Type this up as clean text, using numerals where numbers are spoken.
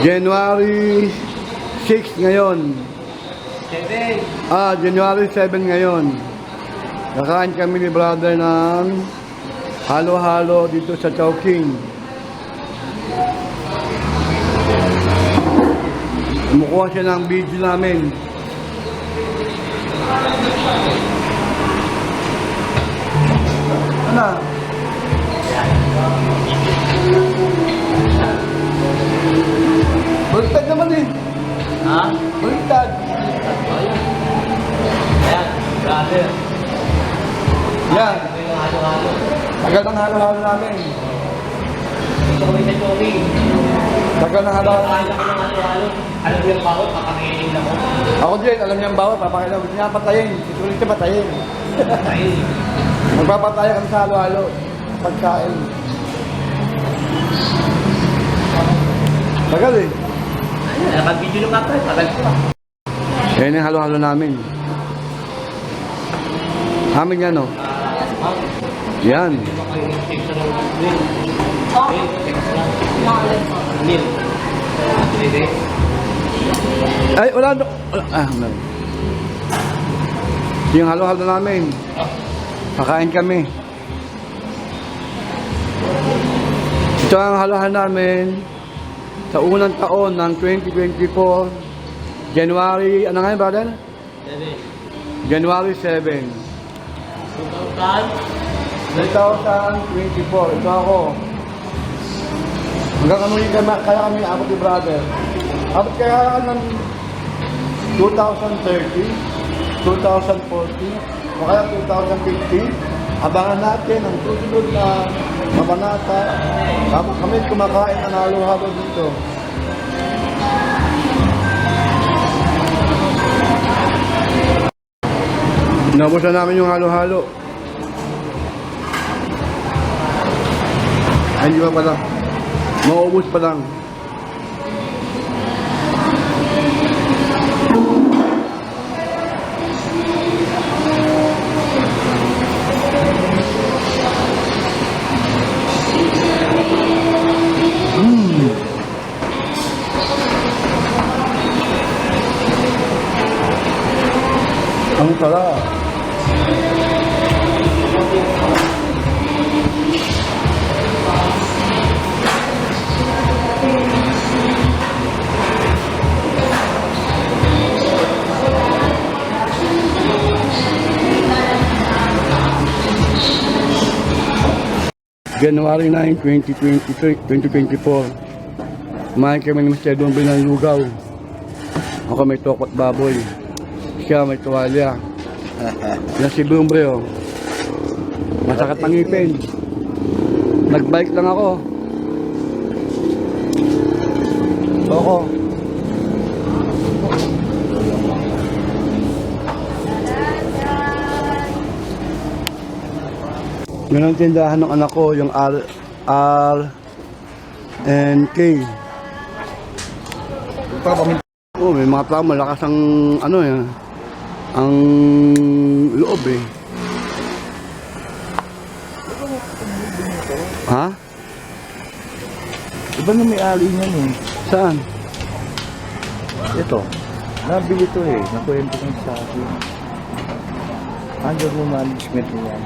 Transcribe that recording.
January 6 ngayon. 7. January 7 ngayon. Kakain kami ni brother ng halo-halo dito sa Chowking. Kumukuha siya ng video namin. Ano? Baliktad naman eh. Ha? Baliktad. Ayan, brother. Yan. Ito yung halo-halo. Tagal ng halo-halo namin. Ito kami sa Chobi. Tagal ng halo-halo. Alam ko ng halo-halo. Alam ko yung bawat, papakainin ako. Ako din, alam niya ang bawat, papakailan. Gusto niya patayin. Isulit siya patayin. Ayun. Magpapataya kami sa halo-halo. Pagkain. Tagal eh. Nakag-video nung kapal, tagal ko pa. Yan yung halo-halo namin. Amin yan, no? Yan. Ay, wala do. Meron. Yung halo-halo namin. Kakain kami. Ito ang halo-halo namin sa unang taon ng 2024. January, ano nga yun, brother? 7. January 7. 2024. Ito ako. Hanggang ano yung kaya kami abot ni brother. Abot kaya ng 2030, 2040, o kaya 2050. Abangan natin ang susunod na mabanata. Kami kumakain ng halo-halo dito. Inabos na namin yung halo-halo. Ay, hindi pa pala. Mauubos pa lang. Ang sarap. January 9, 2024. Kumain kami ni Mr. Don ng lugaw. Ako may tokot baboy. Siya may tuwalya. Yan si Bumbre, oh. Masakit ang ngipin. Nagbike lang ako. Ako. Yun ang tindahan ng anak ko, yung R&K. Oh, may mga tao malakas ang ano yan. Ang loob eh. Ha? Iba na may ali niyan eh. Saan? Ito. Nabili to eh. Nakuwento ko sa akin. Under mo management niyan.